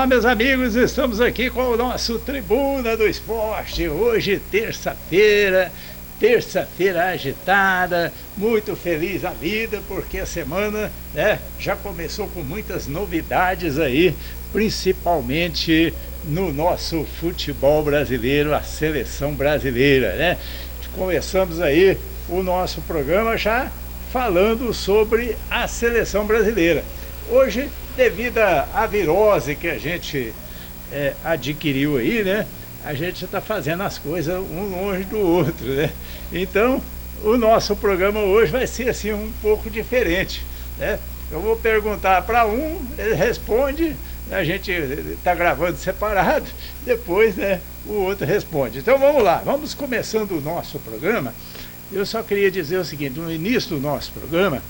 meus amigos, estamos aqui com o nosso Tribuna do Esporte. Hoje, terça-feira agitada, muito feliz a vida, porque a semana já começou com muitas novidades aí, principalmente no nosso futebol brasileiro, a seleção brasileira, né? Começamos aí o nosso programa já falando sobre a seleção brasileira. Hoje, devido à virose que a gente adquiriu aí, né? A gente está fazendo as coisas um longe do outro, né? Então, o nosso programa hoje vai ser assim um pouco diferente, né? Eu vou perguntar para um, ele responde, a gente está gravando separado, depois, né, o outro responde. Então vamos lá, vamos começando o nosso programa. Eu só queria dizer o seguinte, no início do nosso programa,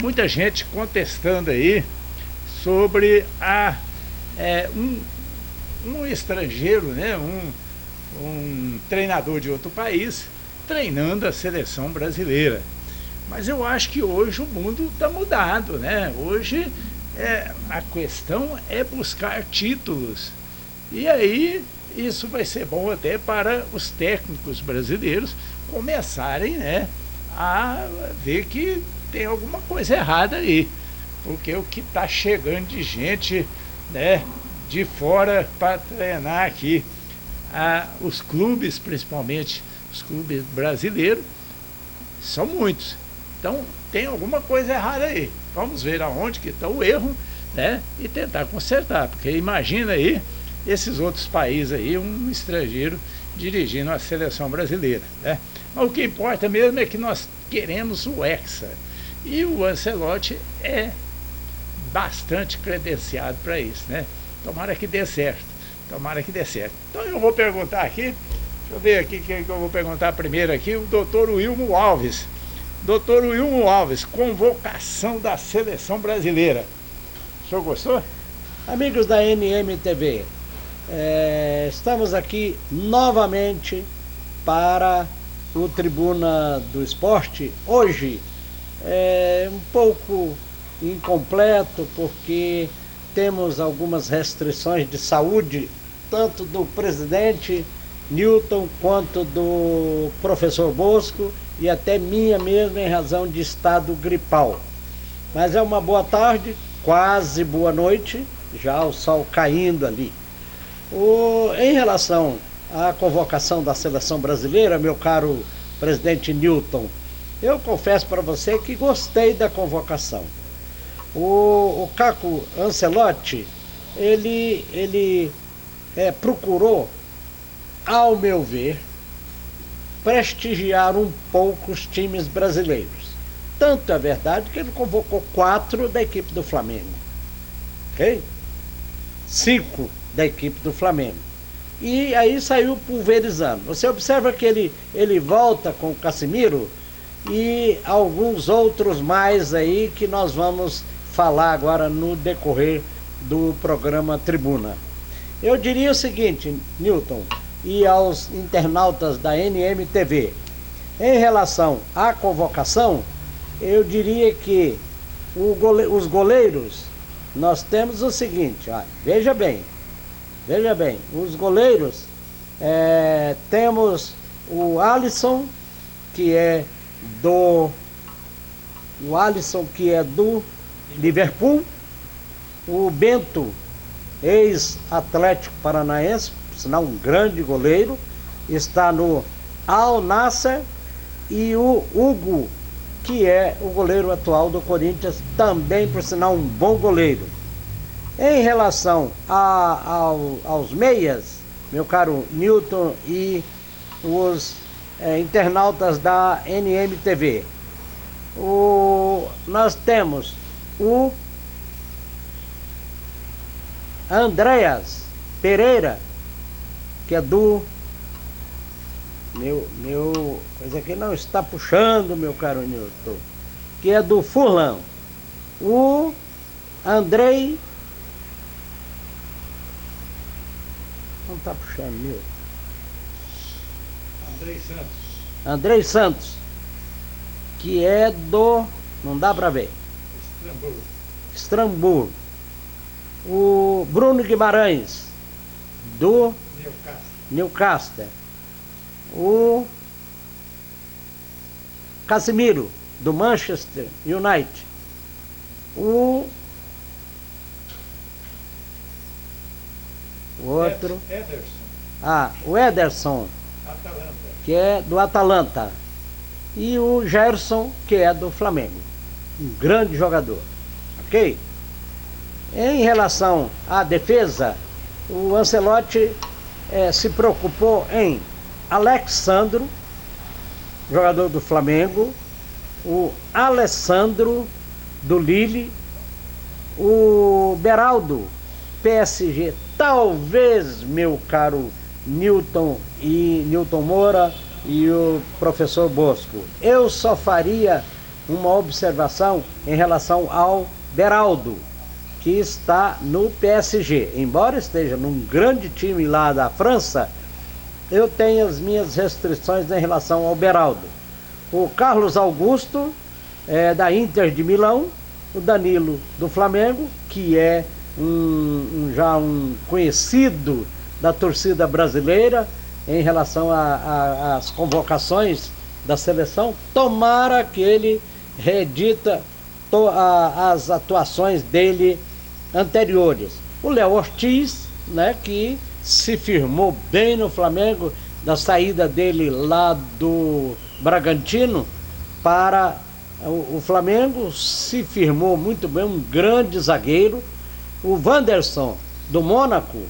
muita gente contestando aí sobre um estrangeiro, né, um treinador de outro país treinando a seleção brasileira. Mas eu acho que hoje o mundo está mudado, né? Hoje a questão é buscar títulos. E aí isso vai ser bom até para os técnicos brasileiros começarem, né, a ver que tem alguma coisa errada aí. Porque o que está chegando de gente, né, de fora para treinar aqui, os clubes, principalmente os clubes brasileiros, são muitos. Então tem alguma coisa errada aí. Vamos ver aonde que está o erro, né, e tentar consertar. Porque imagina aí esses outros países aí, um estrangeiro dirigindo a seleção brasileira, né? Mas o que importa mesmo é que nós queremos o Hexa. E o Ancelotti é bastante credenciado para isso, né? Tomara que dê certo. Tomara que dê certo. Então eu vou perguntar aqui, deixa eu ver aqui quem que eu vou perguntar primeiro aqui, o doutor Wilmo Alves. Doutor Wilmo Alves, convocação da seleção brasileira. O senhor gostou? Amigos da NMTV, estamos aqui novamente para o Tribuna do Esporte. Hoje é um pouco incompleto porque temos algumas restrições de saúde, tanto do presidente Newton quanto do professor Bosco e até minha mesmo em razão de estado gripal. Mas é uma boa tarde, quase boa noite, já o sol caindo ali. Em relação à convocação da seleção brasileira, meu caro presidente Newton, eu confesso para você que gostei da convocação. O Caco Ancelotti, ele procurou, ao meu ver, prestigiar um pouco os times brasileiros. Tanto é verdade que ele convocou 4 da equipe do Flamengo, ok? 5 da equipe do Flamengo. E aí saiu pulverizando. Você observa que ele volta com o Casemiro e alguns outros mais aí que nós vamos falar agora no decorrer do programa Tribuna. Eu diria o seguinte, Newton, e aos internautas da NMTV, em relação à convocação, eu diria que os goleiros, nós temos o seguinte, veja bem, os goleiros, temos o Alisson, que é do Liverpool, o Bento, ex-Atlético Paranaense, por sinal um grande goleiro, está no Al Nassr, e o Hugo, que é o goleiro atual do Corinthians, também por sinal um bom goleiro. Em relação aos meias, meu caro Newton e os internautas da NMTV, nós temos o Andreas Pereira, que é do meu coisa aqui não está puxando, meu caro Newton, que é do Fulham. O Andrei não está puxando, Newton. Andrei Santos, que é do, não dá para ver, Estramburgo. o Bruno Guimarães, do Newcastle, o Casemiro, do Manchester United, o outro, o Ederson, que é do Atalanta, e o Gerson, que é do Flamengo, um grande jogador, ok? Em relação à defesa, o Ancelotti se preocupou em Alex Sandro, jogador do Flamengo, o Alessandro, do Lille, o Beraldo, PSG, talvez, meu caro Newton Moura e o professor Bosco, eu só faria uma observação em relação ao Beraldo, que está no PSG. Embora esteja num grande time lá da França, eu tenho as minhas restrições em relação ao Beraldo. O Carlos Augusto, da Inter de Milão, o Danilo, do Flamengo, que é já um conhecido da torcida brasileira em relação às convocações da seleção. Tomara que ele reedita as atuações dele anteriores. O Léo Ortiz, né, que se firmou bem no Flamengo, da saída dele lá do Bragantino para o Flamengo, se firmou muito bem, um grande zagueiro. O Wanderson, do Mônaco,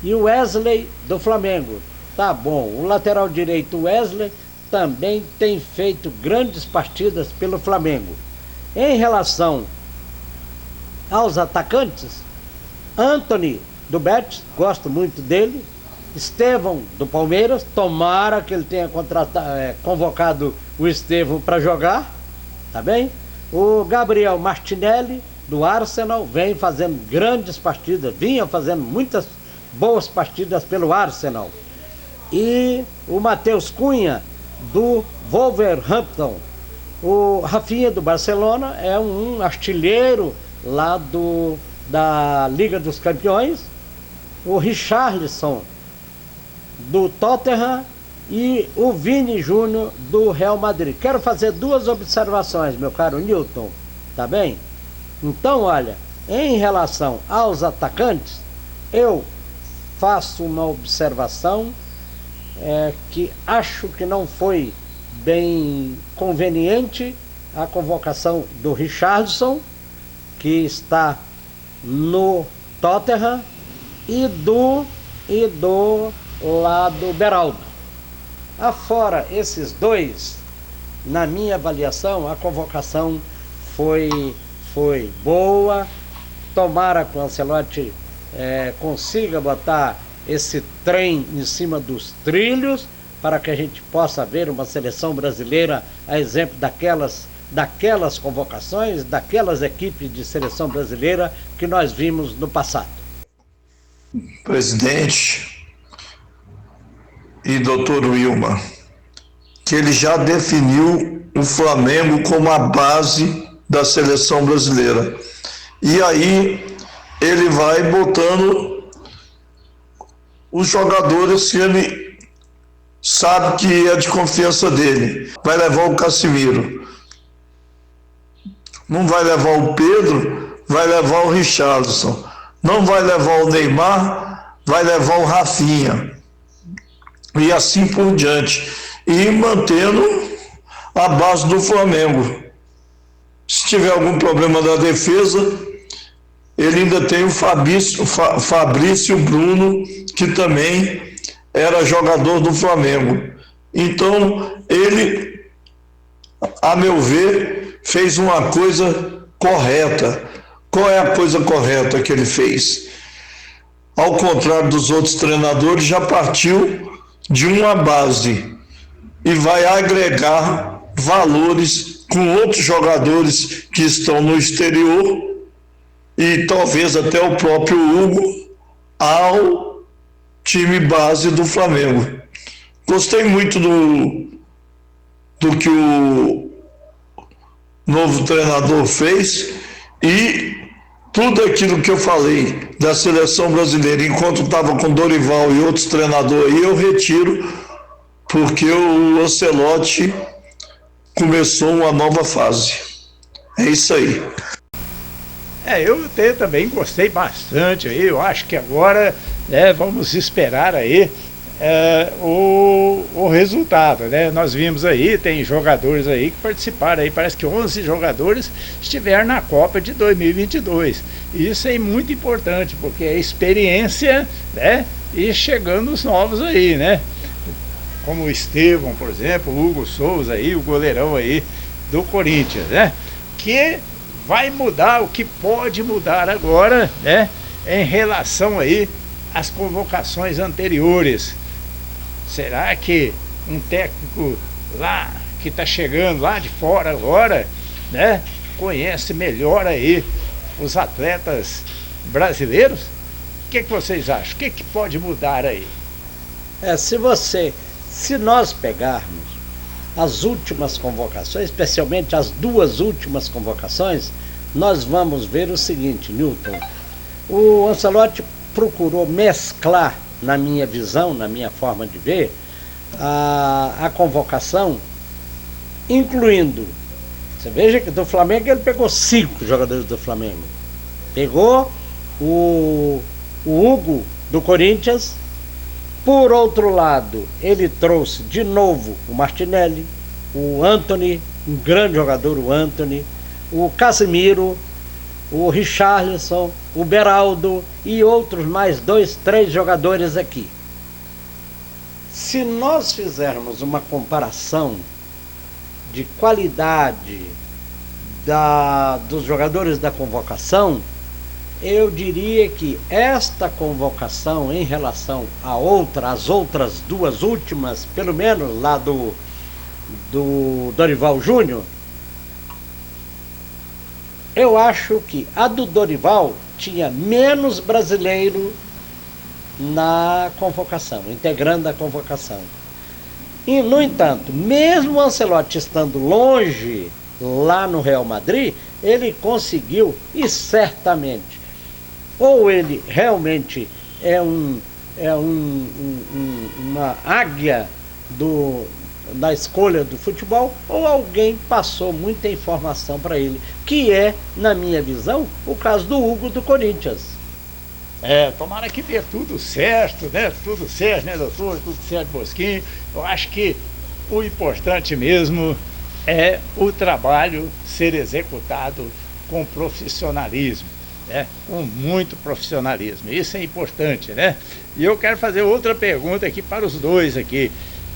e o Wesley, do Flamengo. Tá bom, o lateral direito Wesley também tem feito grandes partidas pelo Flamengo. Em relação aos atacantes, Antony, do Betis, gosto muito dele. Estevão, do Palmeiras, tomara que ele tenha convocado o Estevão para jogar, tá bem? O Gabriel Martinelli, do Arsenal, vem fazendo grandes partidas, vinha fazendo muitas boas partidas pelo Arsenal. E o Matheus Cunha, do Wolverhampton. O Rafinha, do Barcelona, é um artilheiro lá da Liga dos Campeões. O Richarlison, do Tottenham, e o Vini Júnior, do Real Madrid. Quero fazer duas observações, meu caro Newton, tá bem? Então, olha, em relação aos atacantes, eu faço uma observação que acho que não foi bem conveniente a convocação do Richarlison, que está no Tottenham, e do lado Beraldo. Afora esses dois, na minha avaliação, a convocação foi boa. Tomara que o Ancelotti consiga botar esse trem em cima dos trilhos, para que a gente possa ver uma seleção brasileira a exemplo daquelas convocações, daquelas equipes de seleção brasileira que nós vimos no passado. Presidente e doutor Wilmar, que ele já definiu o Flamengo como a base da seleção brasileira. E aí ele vai botando os jogadores que ele sabe que é de confiança dele. Vai levar o Casemiro, não vai levar o Pedro, vai levar o Richarlison, não vai levar o Neymar, vai levar o Rafinha, e assim por diante, e mantendo a base do Flamengo. Se tiver algum problema da defesa, ele ainda tem o Fabrício Bruno, que também era jogador do Flamengo. Então, ele, a meu ver, fez uma coisa correta. Qual é a coisa correta que ele fez? Ao contrário dos outros treinadores, já partiu de uma base e vai agregar valores com outros jogadores que estão no exterior e talvez até o próprio Hugo ao time base do Flamengo. Gostei muito do que o novo treinador fez, e tudo aquilo que eu falei da seleção brasileira, enquanto estava com Dorival e outros treinadores aí, eu retiro, porque o Ancelotti começou uma nova fase. É isso aí. Eu também gostei bastante aí. Eu acho que agora vamos esperar aí o resultado, né? Nós vimos aí, tem jogadores aí que participaram aí, parece que 11 jogadores estiveram na Copa de 2022. Isso é muito importante, porque é experiência, né? E chegando os novos aí, né? Como o Estevão, por exemplo, o Hugo Souza aí, o goleirão aí do Corinthians, né? Que vai mudar, o que pode mudar agora, né? Em relação aí às convocações anteriores. Será que um técnico lá, que está chegando lá de fora agora, né? Conhece melhor aí os atletas brasileiros? O que vocês acham? O que pode mudar aí? Se nós pegarmos as últimas convocações, especialmente as duas últimas convocações, nós vamos ver o seguinte, Newton. O Ancelotti procurou mesclar, na minha visão, na minha forma de ver, a convocação, incluindo, você veja que do Flamengo ele pegou 5 jogadores do Flamengo. Pegou o Hugo do Corinthians. Por outro lado, ele trouxe de novo o Martinelli, o Antony, um grande jogador, o Antony, o Casemiro, o Richarlison, o Beraldo e outros mais 2, 3 jogadores aqui. Se nós fizermos uma comparação de qualidade dos jogadores da convocação, eu diria que esta convocação em relação às outras duas últimas, pelo menos lá do Dorival Júnior, eu acho que a do Dorival tinha menos brasileiro na convocação, integrando a convocação. E, no entanto, mesmo o Ancelotti estando longe lá no Real Madrid, ele conseguiu, e certamente, ou ele realmente é uma águia na escolha do futebol, ou alguém passou muita informação para ele, que é, na minha visão, o caso do Hugo do Corinthians. Tomara que dê tudo certo, né? Tudo certo, né, doutor? Tudo certo, Bosquinho. Eu acho que o importante mesmo é o trabalho ser executado com profissionalismo, né? Com muito profissionalismo. Isso é importante, né? E eu quero fazer outra pergunta aqui para os dois aqui.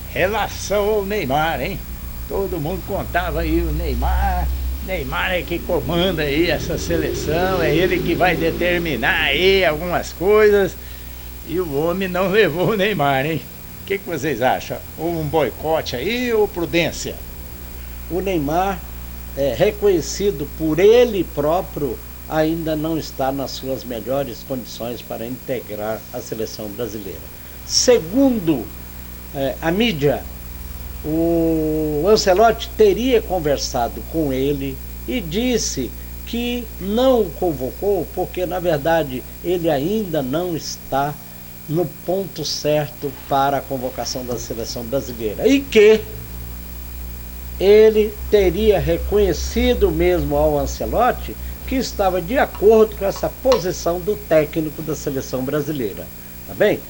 Relação ao Neymar, hein? Todo mundo contava aí o Neymar é que comanda aí essa seleção, é ele que vai determinar aí algumas coisas, e o homem não levou o Neymar, hein? O que vocês acham? Ou um boicote aí ou prudência? O Neymar, reconhecido por ele próprio, ainda não está nas suas melhores condições para integrar a seleção brasileira. Segundo a mídia, o Ancelotti teria conversado com ele e disse que não o convocou porque, na verdade, ele ainda não está no ponto certo para a convocação da seleção brasileira. E que ele teria reconhecido mesmo ao Ancelotti que estava de acordo com essa posição do técnico da seleção brasileira. Tá bem?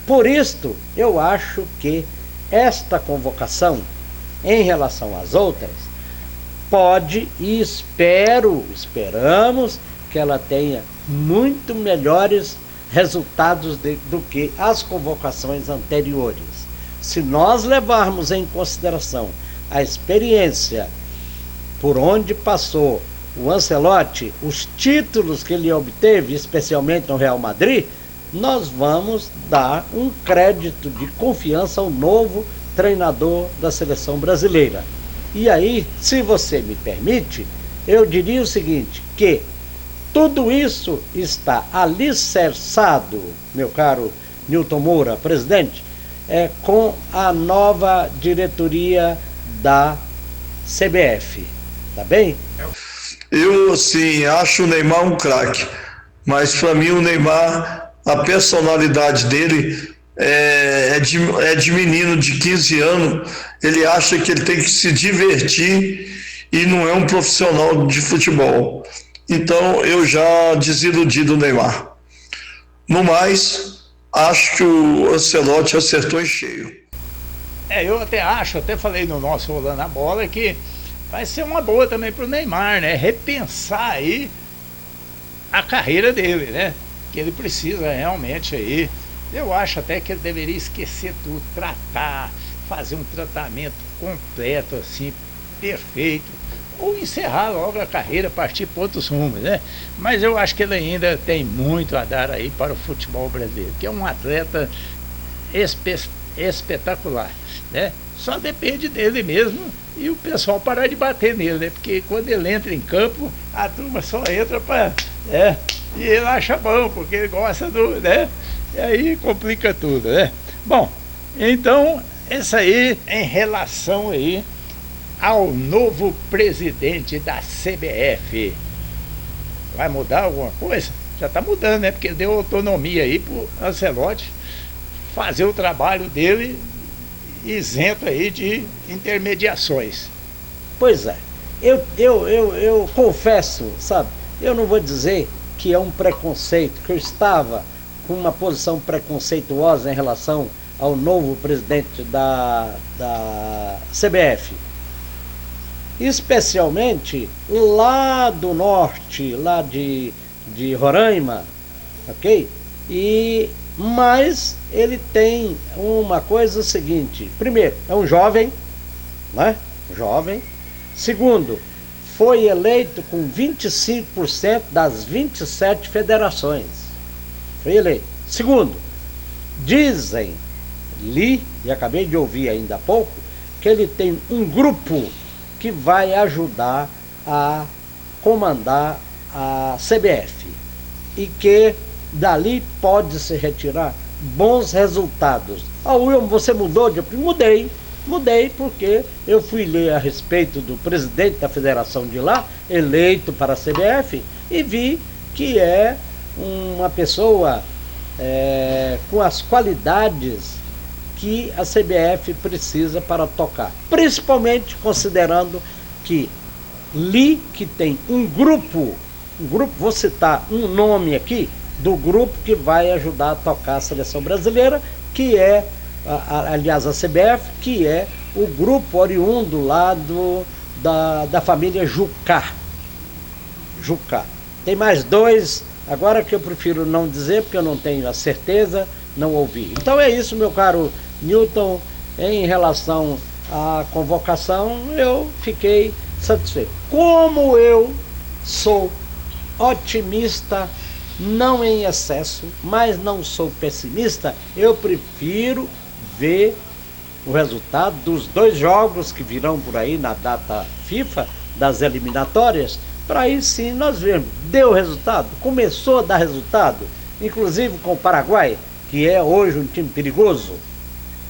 Por isto, eu acho que esta convocação, em relação às outras, pode e esperamos que ela tenha muito melhores resultados do que as convocações anteriores. Se nós levarmos em consideração a experiência por onde passou o Ancelotti, os títulos que ele obteve, especialmente no Real Madrid, nós vamos dar um crédito de confiança ao novo treinador da seleção brasileira. E aí, se você me permite, eu diria o seguinte, que tudo isso está alicerçado, meu caro Newton Moura, presidente, com a nova diretoria da CBF, tá bem? Eu, assim, acho o Neymar um craque, mas para mim o Neymar, a personalidade dele é de menino de 15 anos, ele acha que ele tem que se divertir e não é um profissional de futebol. Então eu já desiludi do Neymar. No mais, acho que o Ancelotti acertou em cheio. Eu até acho, até falei no nosso Rolando a Bola, que vai ser uma boa também pro Neymar, né? Repensar aí a carreira dele, né? Que ele precisa realmente aí. Eu acho até que ele deveria esquecer tudo, tratar, fazer um tratamento completo, assim, perfeito, ou encerrar logo a carreira, partir para outros rumos, né? Mas eu acho que ele ainda tem muito a dar aí para o futebol brasileiro, que é um atleta espetacular, né? Só depende dele mesmo e o pessoal parar de bater nele, né? Porque quando ele entra em campo, a turma só entra para... e ele acha bom, porque ele gosta do... né? E aí complica tudo, né? Bom, então, isso aí em relação aí ao novo presidente da CBF. Vai mudar alguma coisa? Já está mudando, né? Porque deu autonomia aí pro Ancelotti fazer o trabalho dele isento aí de intermediações. Pois é, eu confesso, sabe, eu não vou dizer que é um preconceito, que eu estava com uma posição preconceituosa em relação ao novo presidente da CBF. Especialmente lá do norte, lá de Roraima, ok? Mas ele tem uma coisa seguinte: primeiro, é um jovem, né? Jovem. Segundo, foi eleito com 25% das 27 federações. Foi eleito. Segundo, li e acabei de ouvir ainda há pouco, que ele tem um grupo que vai ajudar a comandar a CBF e que dali pode se retirar bons resultados. William, você mudou de opinião? Mudei porque eu fui ler a respeito do presidente da federação de lá, eleito para a CBF, e vi que é uma pessoa com as qualidades que a CBF precisa para tocar, principalmente considerando que li que tem um grupo, vou citar um nome aqui, do grupo que vai ajudar a tocar a seleção brasileira, que é, aliás, a CBF, que é o grupo oriundo lá da família Jucá. Tem mais dois, agora que eu prefiro não dizer, porque eu não tenho a certeza, não ouvi. Então é isso, meu caro Newton, em relação à convocação, eu fiquei satisfeito. Como eu sou otimista, não em excesso, mas não sou pessimista, eu prefiro ver o resultado dos 2 jogos que virão por aí na data FIFA, das eliminatórias, para aí sim nós vermos, deu resultado, começou a dar resultado, inclusive com o Paraguai, que é hoje um time perigoso.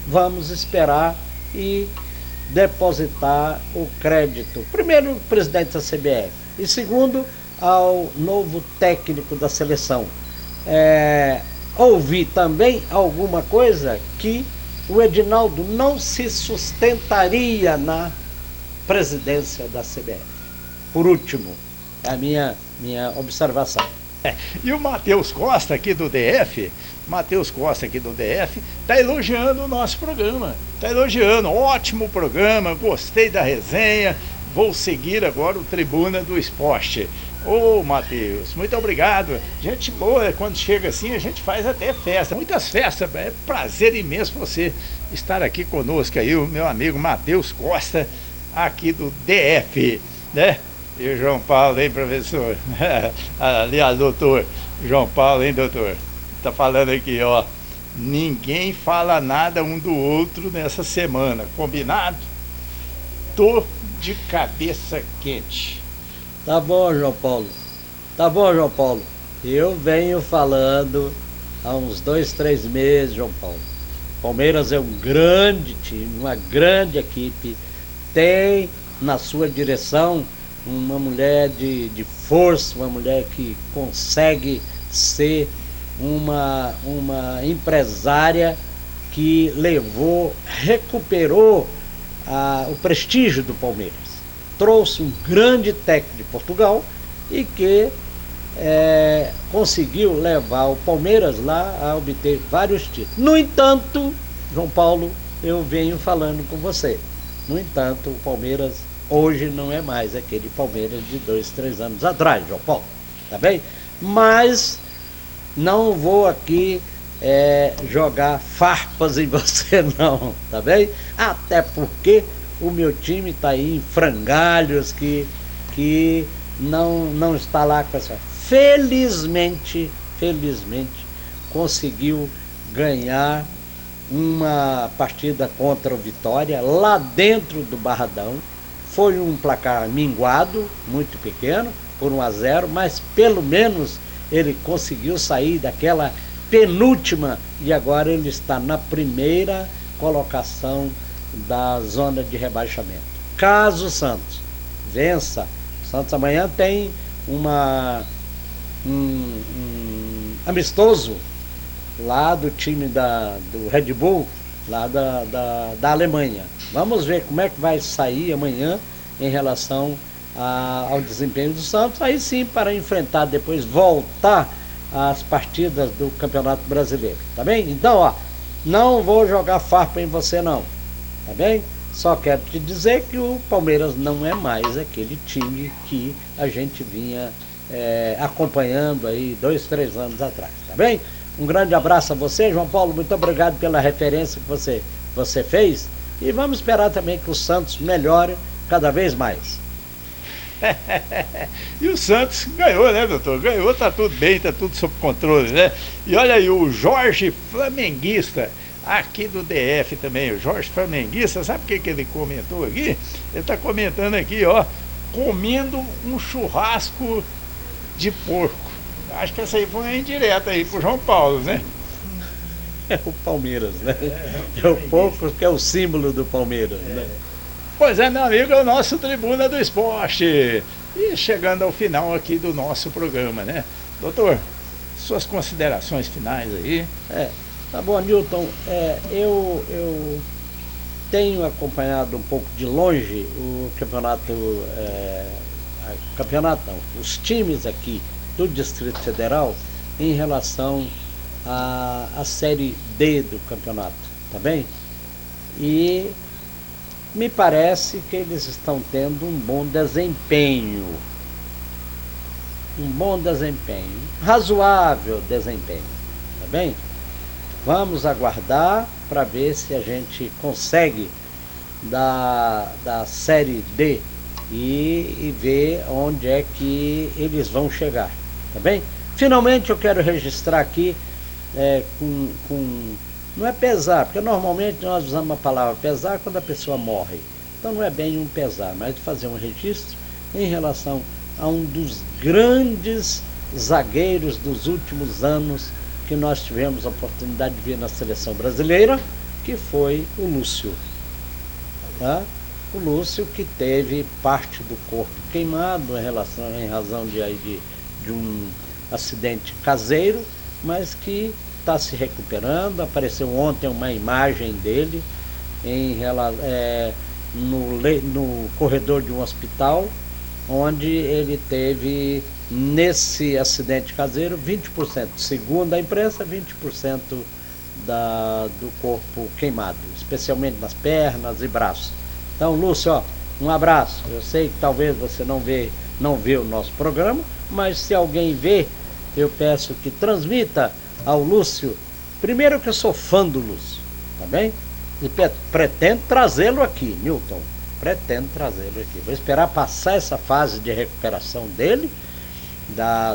Vamos esperar e depositar o crédito, primeiro o presidente da CBF e segundo ao novo técnico da seleção. Ouvi também alguma coisa que o Edinaldo não se sustentaria na presidência da CBF. Por último, é a minha observação. E o Matheus Costa aqui do DF, está elogiando o nosso programa. Está elogiando, ótimo programa, gostei da resenha, vou seguir agora o Tribuna do Esporte. Ô Matheus, muito obrigado. Gente boa, quando chega assim a gente faz até festa, muitas festas. É prazer imenso você estar aqui conosco aí, o meu amigo Matheus Costa, aqui do DF, né? E o João Paulo, hein, professor? Aliás, doutor, João Paulo, hein, doutor? Tá falando aqui, ó, ninguém fala nada um do outro nessa semana, combinado? Tô de cabeça quente. Tá bom, João Paulo. Eu venho falando há uns 2, 3 meses, João Paulo. Palmeiras é um grande time, uma grande equipe, tem na sua direção uma mulher de força, uma mulher que consegue ser uma empresária que recuperou o prestígio do Palmeiras. Trouxe um grande técnico de Portugal e que conseguiu levar o Palmeiras lá a obter vários títulos. No entanto, João Paulo, eu venho falando com você, no entanto, o Palmeiras hoje não é mais aquele Palmeiras de 2, 3 anos atrás, João Paulo, tá bem? Mas não vou aqui jogar farpas em você não, tá bem? Até porque o meu time está aí em frangalhos que não está lá com essa... Felizmente, conseguiu ganhar uma partida contra o Vitória, lá dentro do Barradão. Foi um placar minguado, muito pequeno, por 1-0, mas pelo menos ele conseguiu sair daquela penúltima e agora ele está na primeira colocação da zona de rebaixamento. Caso o Santos vença, o Santos amanhã tem um amistoso lá do time do Red Bull, lá da Alemanha. Vamos ver como é que vai sair amanhã em relação ao desempenho do Santos, aí sim para enfrentar, depois voltar às partidas do Campeonato Brasileiro, tá bem? Então, não vou jogar farpa em você não, tá bem? Só quero te dizer que o Palmeiras não é mais aquele time que a gente vinha acompanhando aí 2, 3 anos atrás, tá bem? Um grande abraço a você, João Paulo, muito obrigado pela referência que você fez, e vamos esperar também que o Santos melhore cada vez mais. E o Santos ganhou, né, doutor? Ganhou, tá tudo bem, tá tudo sob controle, né? E olha aí, o Jorge Flamenguista, aqui do DF também, o Jorge Flamenguista, sabe o que ele comentou aqui? Ele tá comentando aqui, comendo um churrasco de porco. Acho que essa aí foi uma indireta aí pro João Paulo, né? É o Palmeiras, né? É o porco que é o símbolo do Palmeiras, né? Pois é, meu amigo, é o nosso Tribuna do Esporte. E chegando ao final aqui do nosso programa, né? Doutor, suas considerações finais aí. Tá bom, Newton. Eu tenho acompanhado um pouco de longe o campeonato, os times aqui do Distrito Federal em relação à Série D do campeonato, tá bem? E me parece que eles estão tendo um bom desempenho, razoável desempenho, tá bem? Vamos aguardar para ver se a gente consegue da Série D e ver onde é que eles vão chegar, tá bem? Finalmente eu quero registrar aqui não é pesar, porque normalmente nós usamos a palavra pesar quando a pessoa morre. Então não é bem um pesar, mas fazer um registro em relação a um dos grandes zagueiros dos últimos anos que nós tivemos a oportunidade de ver na seleção brasileira, que foi o Lúcio. Tá? O Lúcio, que teve parte do corpo queimado em razão de um acidente caseiro, mas que está se recuperando. Apareceu ontem uma imagem dele no corredor de um hospital, onde ele teve, nesse acidente caseiro, 20%, segundo a imprensa, 20% do corpo queimado, especialmente nas pernas e braços. Então, Lúcio, um abraço. Eu sei que talvez você não vê o nosso programa, mas se alguém vê, eu peço que transmita ao Lúcio. Primeiro que eu sou fã do Lúcio, tá bem? E pretendo trazê-lo aqui, Newton. Pretendo trazê-lo aqui. Vou esperar passar essa fase de recuperação dele,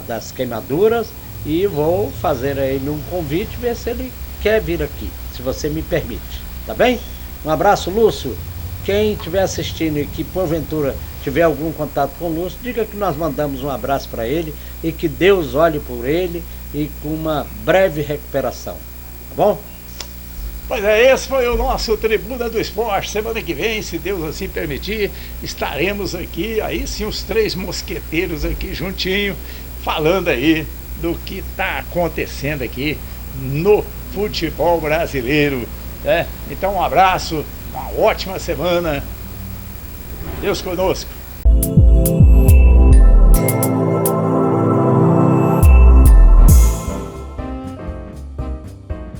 das queimaduras, e vou fazer a ele um convite, ver se ele quer vir aqui, se você me permite, tá bem? Um abraço, Lúcio. Quem estiver assistindo e que porventura tiver algum contato com o Lúcio, diga que nós mandamos um abraço para ele e que Deus olhe por ele e com uma breve recuperação, tá bom? Pois é, esse foi o nosso Tribuna do Esporte. Semana que vem, se Deus assim permitir, estaremos aqui, aí sim, os três mosqueteiros aqui juntinho, falando aí do que está acontecendo aqui no futebol brasileiro, né? Então um abraço, uma ótima semana, Deus conosco.